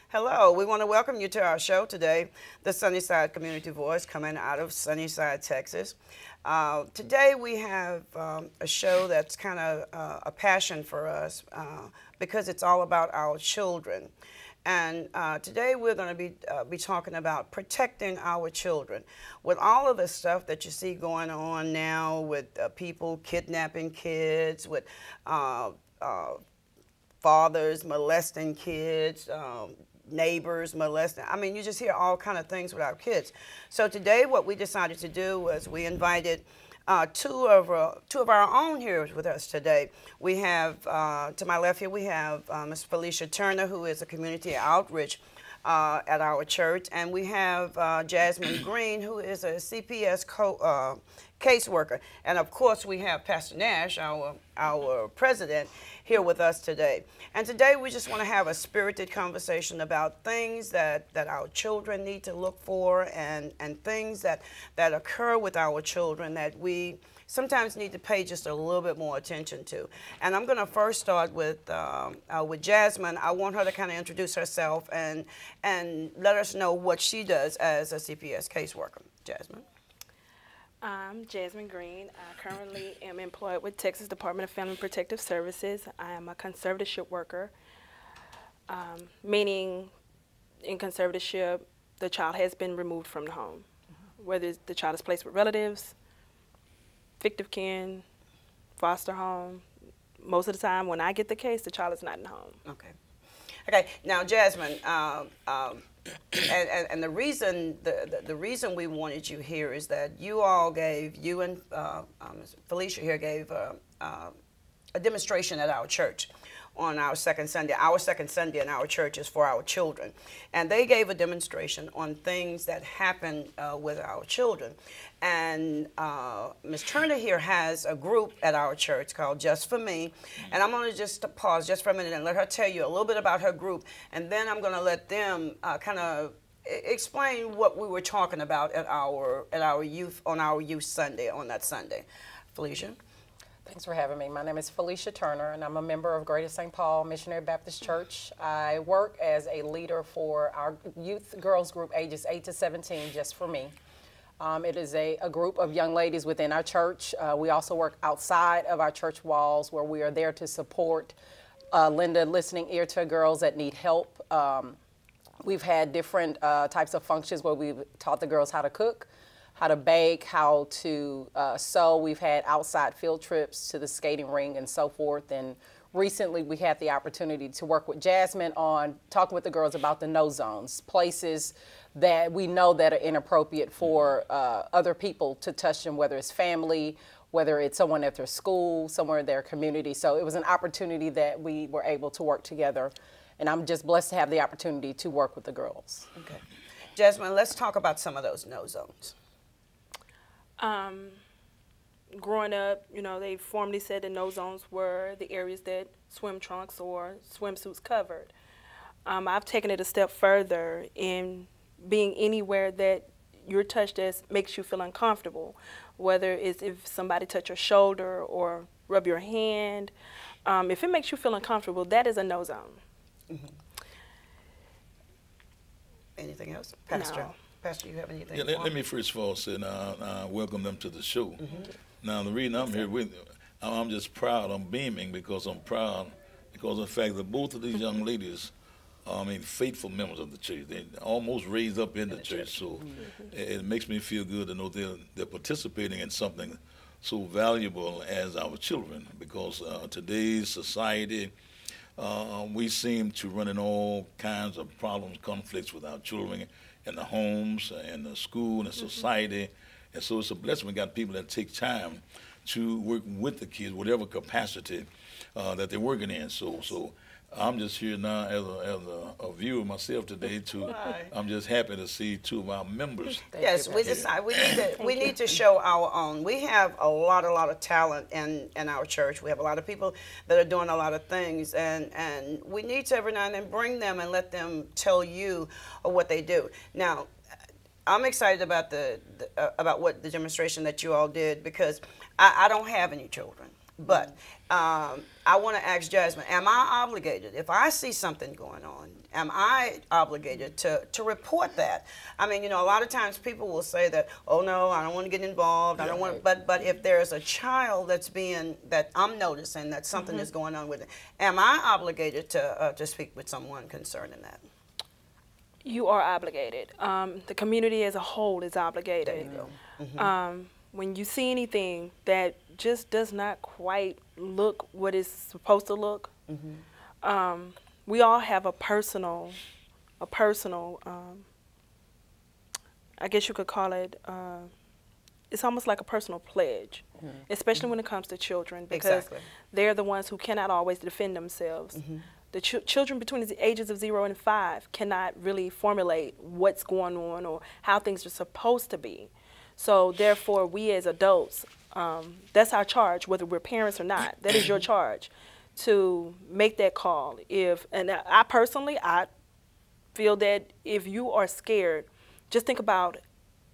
Hello, we want to welcome you to our show today, the Sunnyside Community Voice, coming out of Sunnyside, Texas. Today we have a show that's kind of a passion for us because it's all about our children. And today we're going to be talking about protecting our children. With all of the stuff that you see going on now with people kidnapping kids, with fathers molesting kids, neighbors molesting. I mean, you just hear all kind of things with our kids. So today what we decided to do was we invited two of our own here with us today. We have, to my left here, we have Ms. Felicia Turner, who is a community outreach at our church, and we have Jasmine Green, who is a CPS caseworker. And of course, we have Pastor Nash, our president, here with us today. And today we just want to have a spirited conversation about things that our children need to look for, and things that occur with our children that we sometimes need to pay just a little bit more attention to. And I'm going to first start with Jasmine. I want her to kind of introduce herself and let us know what she does as a CPS caseworker. Jasmine. I'm Jasmine Green. I currently am employed with Texas Department of Family and Protective Services. I am a conservatorship worker, meaning in conservatorship, the child has been removed from the home, whether the child is placed with relatives, fictive kin, foster home. Most of the time when I get the case, the child is not in the home. Okay. Okay, now Jasmine, and the reason we wanted you here is that you and Felicia here gave a demonstration at our church on our second Sunday. Our second Sunday in our church is for our children. And they gave a demonstration on things that happen with our children. And Ms. Turner here has a group at our church called Just For Me. And I'm going to just pause just for a minute and let her tell you a little bit about her group. And then I'm going to let them kind of explain what we were talking about at our youth Sunday, on that Sunday. Felicia? Thanks for having me. My name is Felicia Turner, and I'm a member of Greater St. Paul Missionary Baptist Church. I work as a leader for our youth girls group ages 8 to 17, Just For Me. It is a group of young ladies within our church. We also work outside of our church walls, where we are there to support, lend a listening ear to girls that need help. We've had different types of functions where we've taught the girls how to cook, how to bake, how to sew. We've had outside field trips to the skating ring and so forth. And recently we had the opportunity to work with Jasmine on talking with the girls about the no zones, places that we know that are inappropriate for other people to touch them, whether it's family, whether it's someone at their school, somewhere in their community. So it was an opportunity that we were able to work together. And I'm just blessed to have the opportunity to work with the girls. Okay. Jasmine, let's talk about some of those no zones. Growing up, you know, they formally said the no zones were the areas that swim trunks or swimsuits covered. I've taken it a step further in being anywhere that you're touched as makes you feel uncomfortable, whether it's if somebody touch your shoulder or rub your hand. If it makes you feel uncomfortable, that is a no zone. Mm-hmm. Anything else? Pastor? No. Pastor, you have anything? Yeah, let me first of all say welcome them to the show. Mm-hmm. Now, the reason I'm here with you, I'm just proud. I'm beaming because I'm proud because of the fact that both of these young ladies are, faithful members of the church. They almost raised up in the church, so it makes me feel good to know they're participating in something so valuable as our children, because today's society, we seem to run in all kinds of problems, conflicts with our children in the homes, in the school, in the society. And so it's a blessing we got people that take time to work with the kids, whatever capacity that they're working in. So I'm just here now as a viewer myself today. I'm just happy to see two of our members. Yes, we decide we need to show our own. We have a lot of talent in our church. We have a lot of people that are doing a lot of things, and we need to every now and then bring them and let them tell you what they do. Now, I'm excited about about what the demonstration that you all did, because I don't have any children, but I want to ask Jasmine, am I obligated if I see something going on am I obligated to report that? I mean, you know, a lot of times people will say that, oh no, I don't want to get involved. I don't want. But if there's a child that I'm noticing that something is going on with it, am I obligated to speak with someone concerning that? You are obligated. The community as a whole is obligated. There you go. When you see anything that just does not quite look what it's supposed to look, we all have a personal, I guess you could call it, it's almost like a personal pledge, especially when it comes to children, because they're the ones who cannot always defend themselves. The children between the ages of 0 and 5 cannot really formulate what's going on or how things are supposed to be. So therefore, we as adults, that's our charge, whether we're parents or not. That is your charge, to make that call. And I personally, I feel that if you are scared, just think about,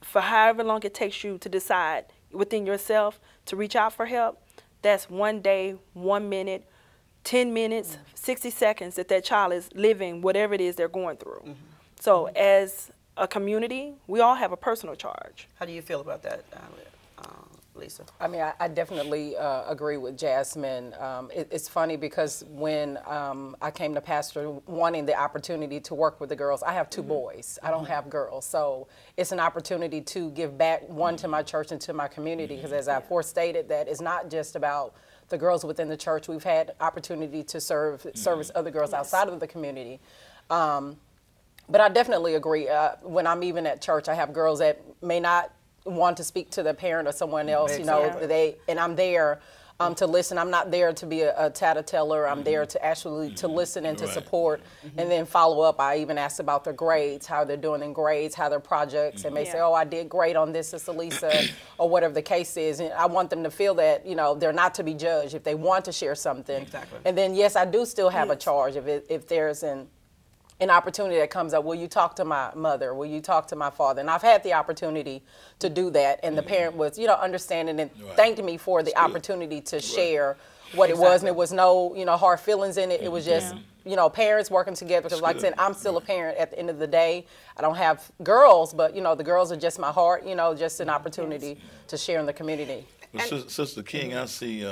for however long it takes you to decide within yourself to reach out for help, that's 1 day, 1 minute, 10 minutes, 60 seconds that child is living whatever it is they're going through. So as a community, we all have a personal charge. How do you feel about that, Lisa? I mean, I definitely agree with Jasmine. It's funny because when I came to pastor wanting the opportunity to work with the girls, I have 2 boys. I don't have girls. So it's an opportunity to give back, one, to my church and to my community, because as I forestated, that it's not just about the girls within the church. We've had opportunity to service other girls outside of the community. But I definitely agree. When I'm even at church, I have girls that may not want to speak to their parent or someone else, you know, and I'm there to listen. I'm not there to be a tattleteller. I'm there to actually to listen and to support, and then follow up. I even ask about their grades, how they're doing in grades, how their projects, and they say, oh, I did great on this, Sister Lisa, or whatever the case is. And I want them to feel that, you know, they're not to be judged if they want to share something. And then, yes, I do still have a charge if there's an opportunity that comes up. Will you talk to my mother? Will you talk to my father? And I've had the opportunity to do that, and the parent was, you know, understanding and thanked me for the opportunity to share what it was, and there was no, you know, hard feelings in it. It was just, you know, parents working together, because like I said, I'm still a parent at the end of the day. I don't have girls, but, you know, the girls are just my heart, you know, just an opportunity to share in the community. Well, Sister King, I see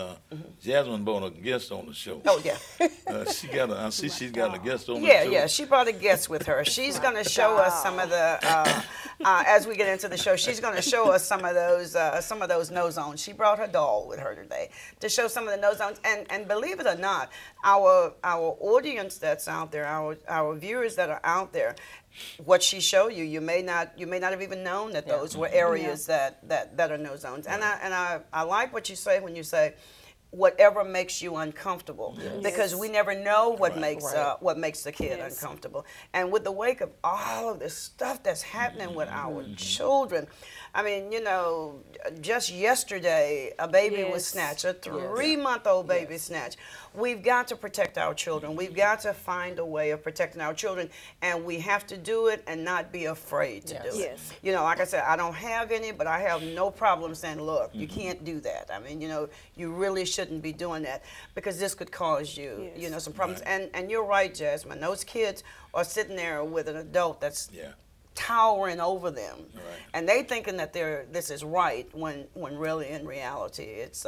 Jasmine brought a guest on the show. Oh, yeah. I see she's got a guest on the show. Yeah, she brought a guest with her. She's going to show us some of the, as we get into the show, she's going to show us some of those no zones. She brought her doll with her today to show some of the no zones. And believe it or not, our audience that's out there, our viewers that are out there, what she showed you, you may not have even known that those were areas that are no zones. And I like what you say when you say whatever makes you uncomfortable, because we never know what makes the kid uncomfortable. And with the wake of all of this stuff that's happening with our children, I mean, you know, just yesterday a baby was snatched, a 3-month-old baby snatched. We've got to protect our children. We've got to find a way of protecting our children, and we have to do it and not be afraid to do it. You know, like I said, I don't have any, but I have no problem saying, look, you can't do that. I mean, you know, you really shouldn't be doing that, because this could cause you, you know, some problems. And you're right, Jasmine. Those kids are sitting there with an adult that's towering over them, and they thinking that this is right when really in reality it's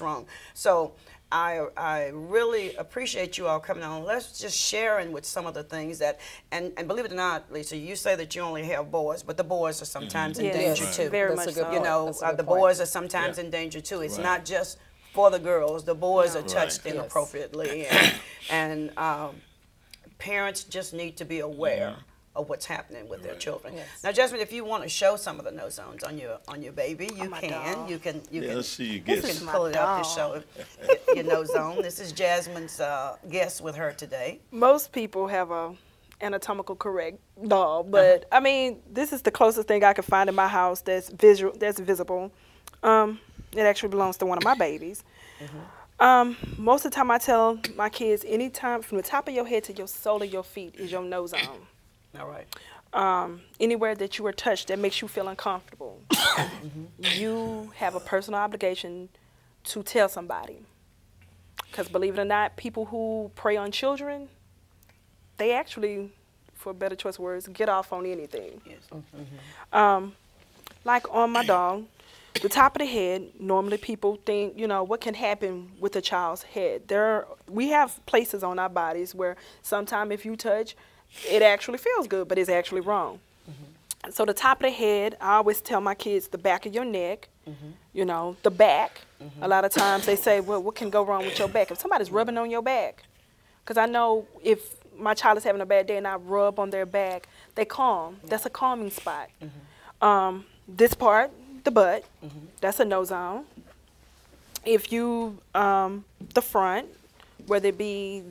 wrong. So I really appreciate you all coming on. Let's just sharing with some of the things that, and believe it or not, Lisa, you say that you only have boys, but the boys are sometimes in danger too. Very much so. You know, the boys are sometimes in danger too. It's not just for the girls. The boys are touched inappropriately, and parents just need to be aware of what's happening with their children. Now, Jasmine, if you want to show some of the no zones on your baby, you can. You can. Let's see you get You can pull it up to show your no zone. This is Jasmine's guest with her today. Most people have a anatomical correct doll, but I mean, this is the closest thing I could find in my house that's visible. It actually belongs to one of my babies. Most of the time I tell my kids, anytime from the top of your head to your sole of your feet is your no zone. All right. Anywhere that you are touched that makes you feel uncomfortable, you have a personal obligation to tell somebody. Because believe it or not, people who prey on children, they actually, for a better choice of words, get off on anything. Yes. Like on my dog, the top of the head, normally people think, you know, what can happen with a child's head? We have places on our bodies where sometimes if you touch, it actually feels good, but it's actually wrong. So the top of the head, I always tell my kids the back of your neck, you know, the back. A lot of times they say, well, what can go wrong with your back? If somebody's rubbing on your back, because I know if my child is having a bad day and I rub on their back, they calm. That's a calming spot. This part, the butt, that's a no zone. If you, the front, whether it be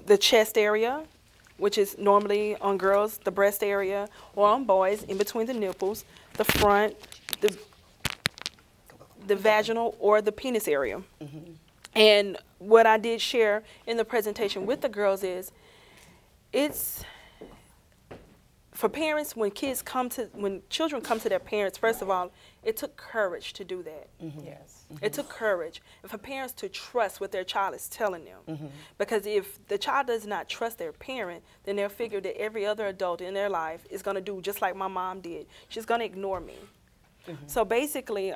the chest area, which is normally on girls, the breast area, or on boys, in between the nipples, the front, the vaginal or the penis area. And what I did share in the presentation with the girls is, it's for parents, when children come to their parents, first of all, it took courage to do that. Yes. It took courage. And for parents to trust what their child is telling them. Because if the child does not trust their parent, then they'll figure that every other adult in their life is going to do just like my mom did. She's going to ignore me. So basically,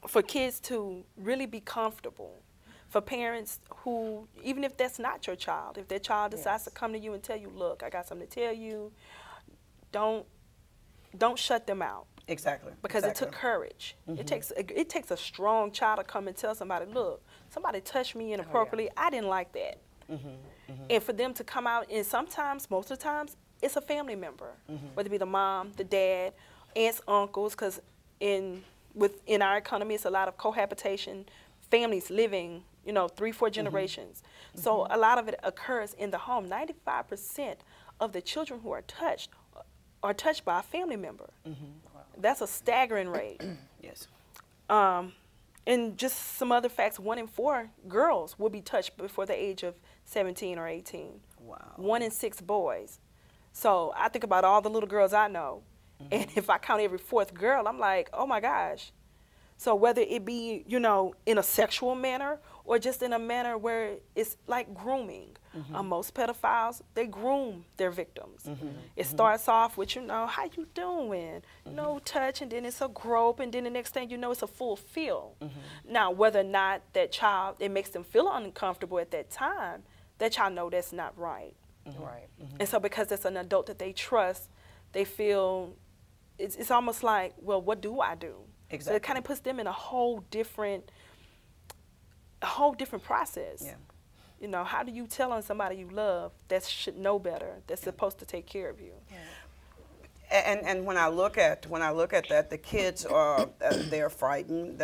for kids to really be comfortable, for parents who, even if that's not your child, if their child decides to come to you and tell you, look, I got something to tell you, don't shut them out. Exactly. Because it took courage. It takes a strong child to come and tell somebody, look, somebody touched me inappropriately. I didn't like that. And for them to come out, and sometimes, most of the times, it's a family member, whether it be the mom, the dad, aunts, uncles, because within our economy, it's a lot of cohabitation, families living, you know, 3-4 generations. So a lot of it occurs in the home. 95% of the children who are touched by a family member. That's a staggering rate. Yes. And just some other facts, 1 in 4 girls will be touched before the age of 17 or 18. Wow. 1 in 6 boys. So I think about all the little girls I know. And if I count every 4th girl, I'm like, oh my gosh. So whether it be, you know, in a sexual manner or just in a manner where it's like grooming. Most pedophiles, they groom their victims. It starts off with, you know, how you doing? No touch, and then it's a grope, and then the next thing you know, it's a full feel. Now, whether or not that child, it makes them feel uncomfortable at that time, that child know that's not right. Right. And so because it's an adult that they trust, they feel, it's almost like, well, what do I do? Exactly. So it kind of puts them in a whole different process. Yeah. You know, how do you tell on somebody you love that should know better, that's supposed to take care of you? And when I look at that, the kids are they're frightened.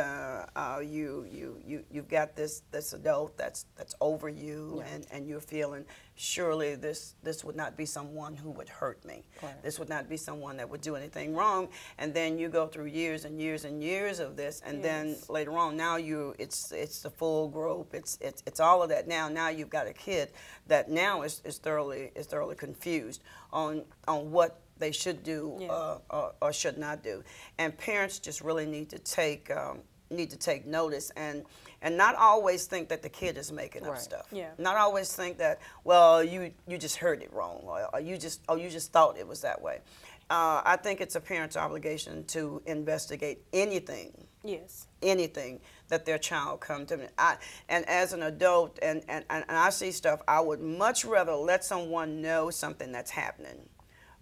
You've got this adult that's over you, and you're feeling surely this would not be someone who would hurt me. Right. This would not be someone that would do anything wrong. And then you go through years and years and years of this, and then later on, now it's the full grope. It's all of that. Now you've got a kid that now is thoroughly confused on what they should do or should not do, and parents just really need to take notice and not always think that the kid is making up stuff. Not always think that, well, you just heard it wrong, or you just thought it was that way. I think it's a parent's obligation to investigate anything that their child come to me. And as an adult, and I see stuff, I would much rather let someone know something that's happening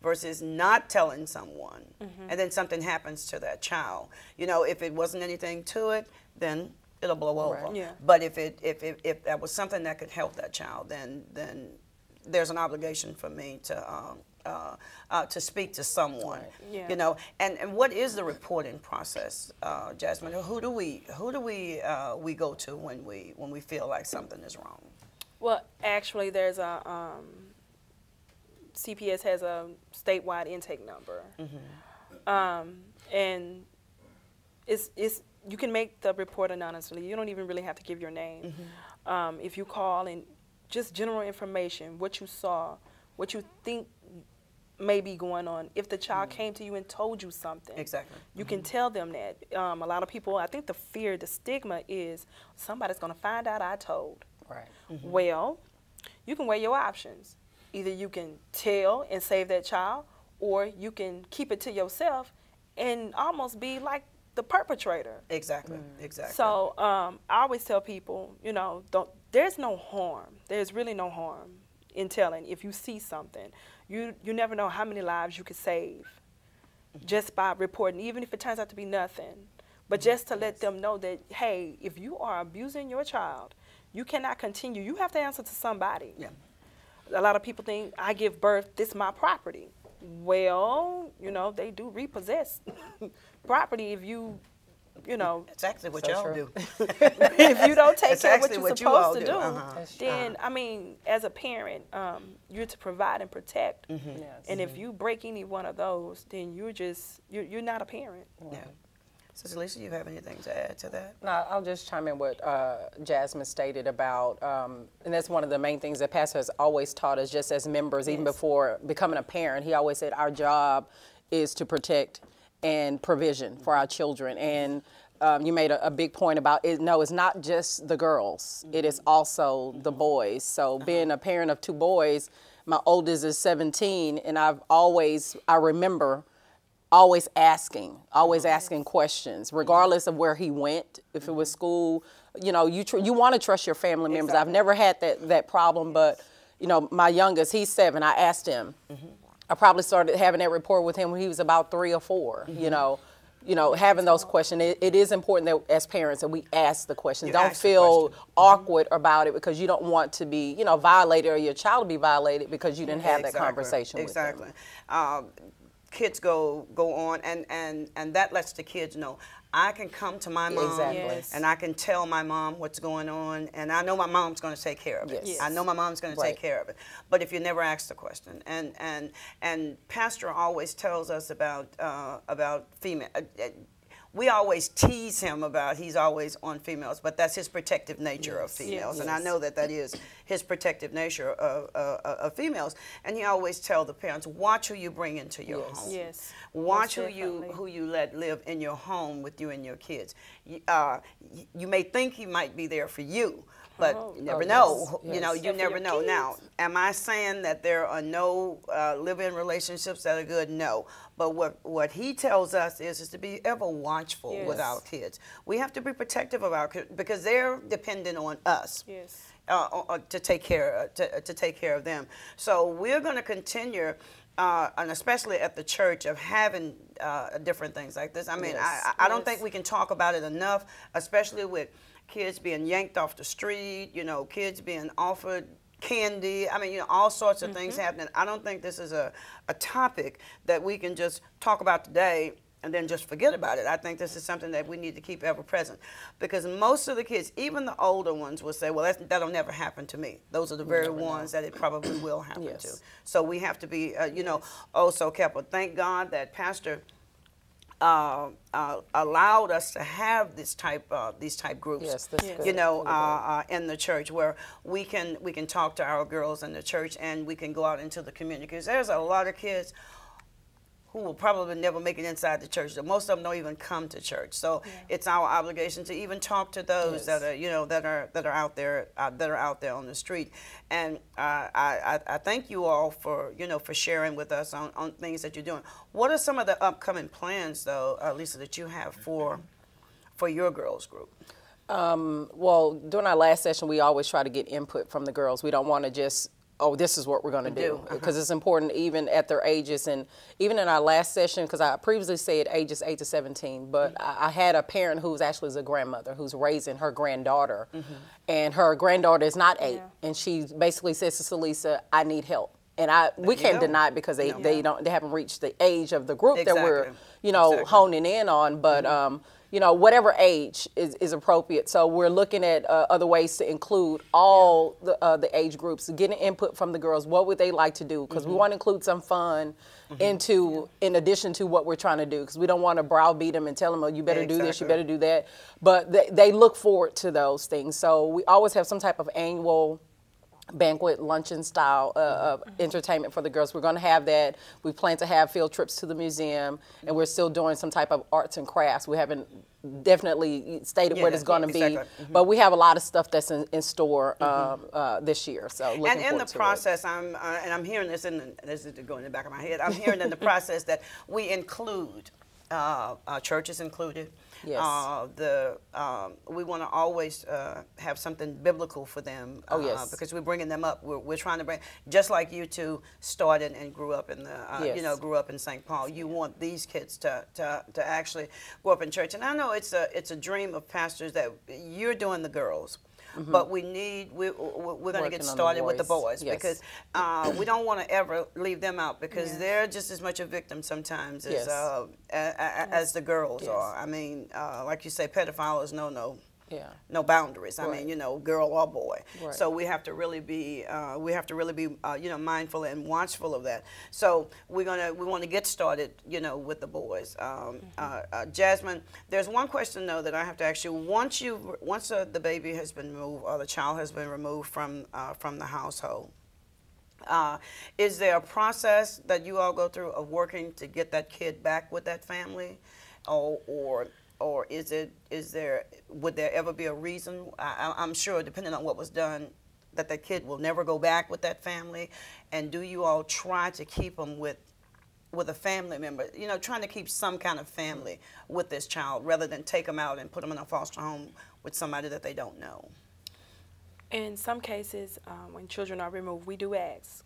versus not telling someone, and then something happens to that child. You know, if it wasn't anything to it, then it'll blow over. But if that was something that could help that child, then there's an obligation for me to speak to someone. You know, and what is the reporting process, Jasmine? Who do we go to when we feel like something is wrong? Well, actually, there's a CPS has a statewide intake number, and it's you can make the report anonymously. You don't even really have to give your name. If you call and just general information, what you saw, what you think may be going on. If the child came to you and told you something, Exactly. you can tell them that. A lot of people, I think the fear, the stigma is somebody's going to find out I told. Right. Well, you can weigh your options. Either you can tell and save that child, or you can keep it to yourself and almost be like the perpetrator. Exactly. Exactly. So I always tell people, you know, there's no harm. There's really no harm in telling. If you see something, you never know how many lives you could save just by reporting, even if it turns out to be nothing. But just to let them know that, hey, if you are abusing your child, you cannot continue. You have to answer to somebody. Yeah. A lot of people think, I give birth, this is my property. Well, you know, they do repossess property if you know. That's actually what So y'all true. do. If you don't take That's care of what actually you're what you all supposed to do. do, then, I mean, as a parent, you're to provide and protect. Yes. And if you break any one of those, then you're not a parent. Yeah. Sister Lisa, you have anything to add to that? No, I'll just chime in what Jasmine stated about, and that's one of the main things that Pastor has always taught us, just as members, even before becoming a parent. He always said our job is to protect and provision for our children. And you made a big point about it. No, it's not just the girls. It is also the boys. So being a parent of two boys, my oldest is 17, and I remember always asking questions, regardless of where he went. If it was school, you know, you want to trust your family members. I've never had that problem, but you know, my youngest, he's 7. I asked him. I probably started having that rapport with him when he was about 3 or 4. You know, having those questions. It is important that as parents that we ask the questions. Don't feel awkward about it because you don't want to be, you know, violated or your child to be violated because you didn't have that conversation with them. Exactly. Kids go on, and that lets the kids know I can come to my mom and I can tell my mom what's going on, and I know my mom's going to take care of it. Yes. I know my mom's going to take care of it. But if you never ask the question, and Pastor always tells us about female. We always tease him about he's always on females, but that's his protective nature of females. And I know that is his protective nature of females. And he always tells the parents, watch who you bring into your home. Yes. Watch who you let live in your home with you and your kids. You may think he might be there for you, but you never know. Yes. You know, you never know. Now, am I saying that there are no live-in relationships that are good? No. But what he tells us is to be ever watchful with our kids. We have to be protective of our kids because they're dependent on us. Yes. To take care of them. So we're going to continue, and especially at the church, of having different things like this. I mean, I don't think we can talk about it enough, especially with kids being yanked off the street. You know, kids being offered candy. I mean, you know, all sorts of things happening. I don't think this is a topic that we can just talk about today and then just forget about it. I think this is something that we need to keep ever present, because most of the kids, even the older ones, will say, well, that'll never happen to me. Those are the very ones that it probably will happen to. So we have to be, you know, oh so careful. Thank God that Pastor allowed us to have these type groups, you know, in the church, where we can talk to our girls in the church and we can go out into the community, because there's a lot of kids who will probably never make it inside the church. Most of them don't even come to church. So it's our obligation to even talk to those that are, you know, that are out there on the street. And I thank you all for, you know, for sharing with us on things that you're doing. What are some of the upcoming plans, though, Lisa, that you have for your girls group? Well, during our last session, we always try to get input from the girls. We don't want to just, oh, this is what we're going to do, because it's important even at their ages. And even in our last session, because I previously said ages 8 to 17, but I had a parent who's actually a grandmother who's raising her granddaughter, and her granddaughter is not 8, and she basically says to Lisa, I need help. And we can't deny it because they haven't reached the age of the group that we're, you know, honing in on, but you know, whatever age is appropriate. So we're looking at other ways to include all the age groups, getting input from the girls. What would they like to do? Because we want to include some fun in addition to what we're trying to do. Because we don't want to browbeat them and tell them, oh, you better do this, you better do that. But they look forward to those things. So we always have some type of annual banquet luncheon style entertainment for the girls. We're going to have that. We plan to have field trips to the museum, and we're still doing some type of arts and crafts. We haven't definitely stated what it's going to be, but we have a lot of stuff that's in store this year. So looking and in forward the to process, I'm hearing this, this is going in the back of my head. I'm hearing in the process that we include churches included. Yes. We want to always have something biblical for them. Oh, yes. Because we're bringing them up. We're trying to bring, just like you two started and grew up in the, Yes. grew up in St. Paul. You want these kids to actually grow up in church. And I know it's a dream of pastors that you're doing the girls. But we're going to get started with the boys, yes. because we don't want to ever leave them out, because they're just as much a victim sometimes as Yes. As the girls Yes. are. I mean, like you say, pedophiles no Yeah. no boundaries. I Right. mean, girl or boy. Right. So we have to really be mindful and watchful of that. So we want to get started, with the boys. Jasmine, there's one question though that I have to ask you. Once the baby has been removed or the child has been removed from the household, is there a process that you all go through of working to get that kid back with that family, or would there ever be a reason? I'm sure, depending on what was done, that the kid will never go back with that family. And do you all try to keep them with a family member? Trying to keep some kind of family with this child rather than take them out and put them in a foster home with somebody that they don't know. In some cases, when children are removed, we do ask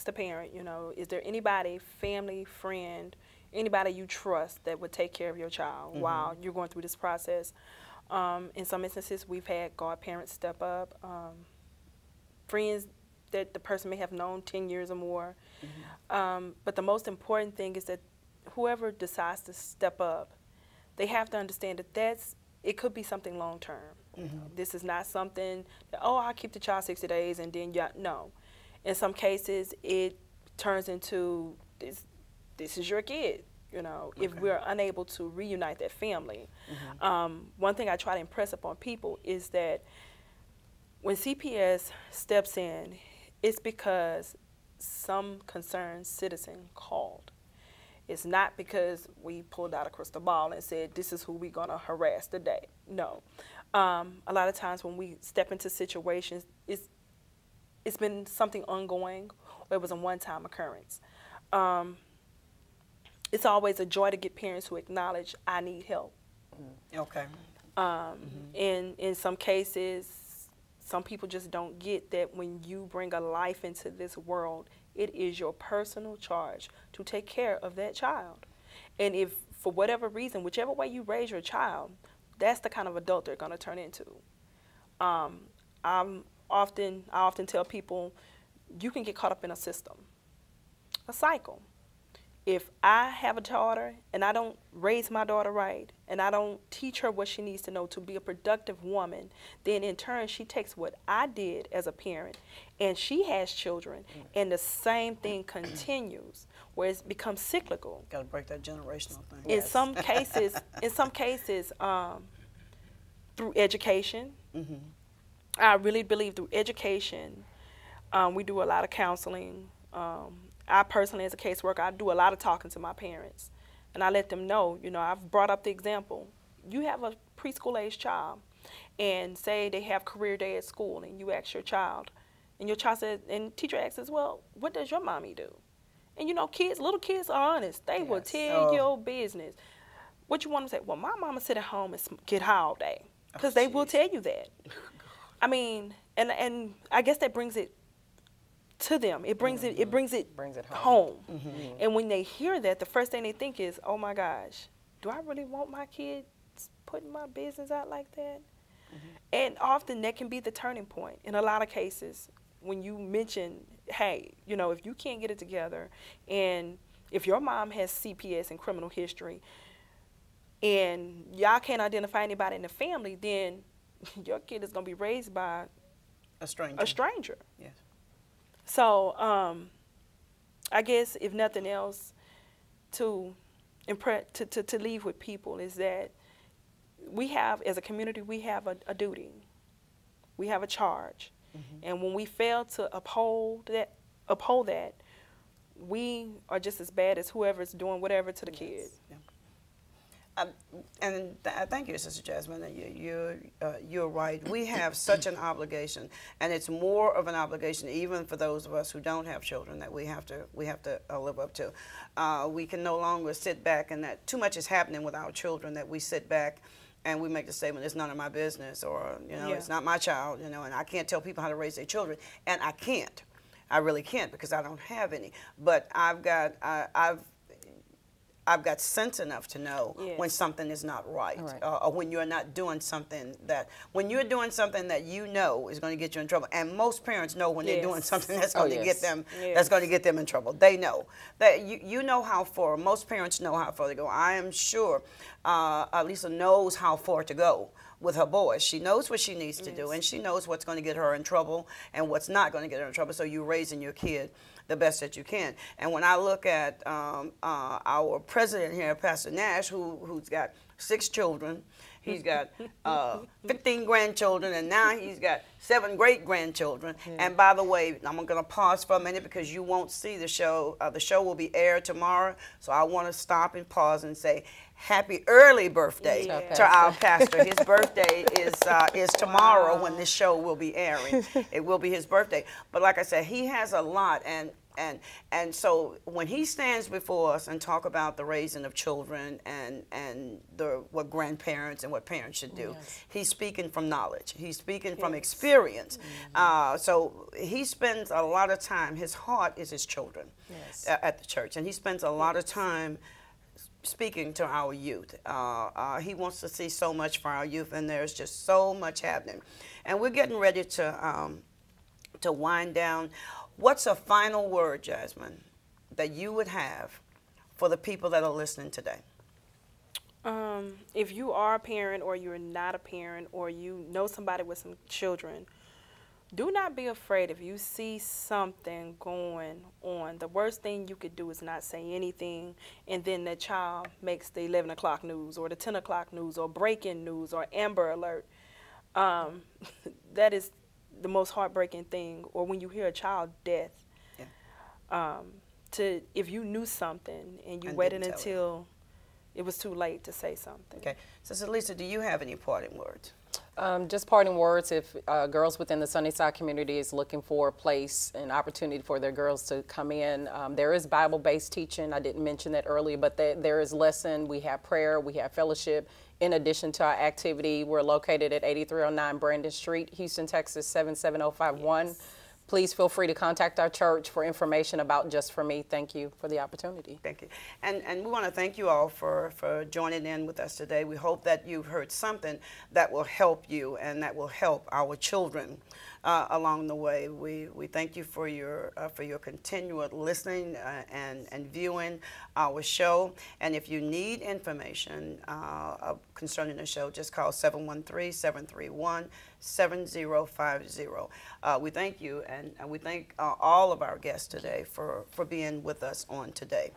the parent, is there anybody, family, friend, anybody you trust that would take care of your child while you're going through this process. In some instances, we've had godparents step up, friends that the person may have known 10 years or more. But the most important thing is that whoever decides to step up, they have to understand that it could be something long term. This is not something that, I'll keep the child 60 days and then, no. In some cases, it turns into this is your kid, if we're unable to reunite that family. One thing I try to impress upon people is that when CPS steps in, it's because some concerned citizen called. It's not because we pulled out a crystal ball and said, this is who we're going to harass today. No. A lot of times when we step into situations, it's been something ongoing, or it was a one-time occurrence. It's always a joy to get parents who acknowledge, I need help. Okay. In some cases, some people just don't get that when you bring a life into this world, it is your personal charge to take care of that child. And if, for whatever reason, whichever way you raise your child, that's the kind of adult they're going to turn into. I often tell people, you can get caught up in a system, a cycle. If I have a daughter and I don't raise my daughter right, and I don't teach her what she needs to know to be a productive woman, then in turn she takes what I did as a parent and she has children, and the same thing continues, where it becomes cyclical. Got to break that generational thing. In some cases, through education. I really believe through education, we do a lot of counseling. I personally, as a caseworker, I do a lot of talking to my parents, and I let them know, I've brought up the example. You have a preschool-age child, and say they have career day at school, and you ask your child, and your child says, and teacher asks, well, what does your mommy do? And little kids are honest. They will tell your business. What you want to say? Well, my mama sit at home and get high all day, because they will tell you that. I mean, and I guess that brings it to them. It brings it home. And when they hear that, the first thing they think is, oh my gosh, do I really want my kids putting my business out like that? And often that can be the turning point. In a lot of cases, when you mention, hey, if you can't get it together, and if your mom has CPS and criminal history, and y'all can't identify anybody in the family, then your kid is going to be raised by a stranger. Yes. So I guess if nothing else, to leave with people is that we have, as a community, we have a duty. We have a charge. And when we fail to uphold that, we are just as bad as whoever's doing whatever to the kid. Yeah. Thank you, Sister Jasmine. You're right. We have such an obligation, and it's more of an obligation even for those of us who don't have children that we have to live up to. We can no longer sit back, and that too much is happening with our children that we sit back and we make the statement, it's none of my business, or it's not my child, and I can't tell people how to raise their children, and I can't. I really can't because I don't have any. But I've got sense enough to know when something is not right, or when you're not doing something when you're doing something that you know is going to get you in trouble. And most parents know when they're doing something that's going to get them in trouble. They know that you know how far. Most parents know how far to go. I am sure Lisa knows how far to go with her boys. She knows what she needs to do, and she knows what's going to get her in trouble and what's not going to get her in trouble. So you're raising your kid the best that you can. And when I look at our president here, Pastor Nash, who's got 6 children, he's got 15 grandchildren, and now he's got 7 great-grandchildren. And by the way, I'm going to pause for a minute because you won't see the show. The show will be aired tomorrow, so I want to stop and pause and say happy early birthday to our pastor. His birthday is tomorrow when this show will be airing. It will be his birthday. But like I said, he has a lot, and so when he stands before us and talk about the raising of children and what grandparents and what parents should do, he's speaking from knowledge. He's speaking from experience. So he spends a lot of time, his heart is his children at the church, and he spends a lot of time speaking to our youth. He wants to see so much for our youth, and there's just so much happening. And we're getting ready to wind down. What's a final word, Jasmine, that you would have for the people that are listening today? If you are a parent, or you're not a parent, or you know somebody with some children, do not be afraid if you see something going on. The worst thing you could do is not say anything, and then the child makes the 11 o'clock news or the 10 o'clock news or breaking news or Amber Alert. That is the most heartbreaking thing. Or when you hear a child death, if you knew something and you waited until it was too late to say something. Okay. Sister Lisa, do you have any parting words? Just parting words, if girls within the Sunnyside community is looking for a place and opportunity for their girls to come in, there is Bible-based teaching. I didn't mention that earlier, but there is lesson. We have prayer. We have fellowship. In addition to our activity, we're located at 8309 Brandon Street, Houston, Texas, 77051. Please feel free to contact our church for information about Just For Me. Thank you for the opportunity. Thank you. And we want to thank you all for joining in with us today. We hope that you've heard something that will help you and that will help our children along the way. We thank you for your continued listening and viewing our show. And if you need information concerning the show, just call 713-731-7050. We thank you, and we thank all of our guests today for being with us on today.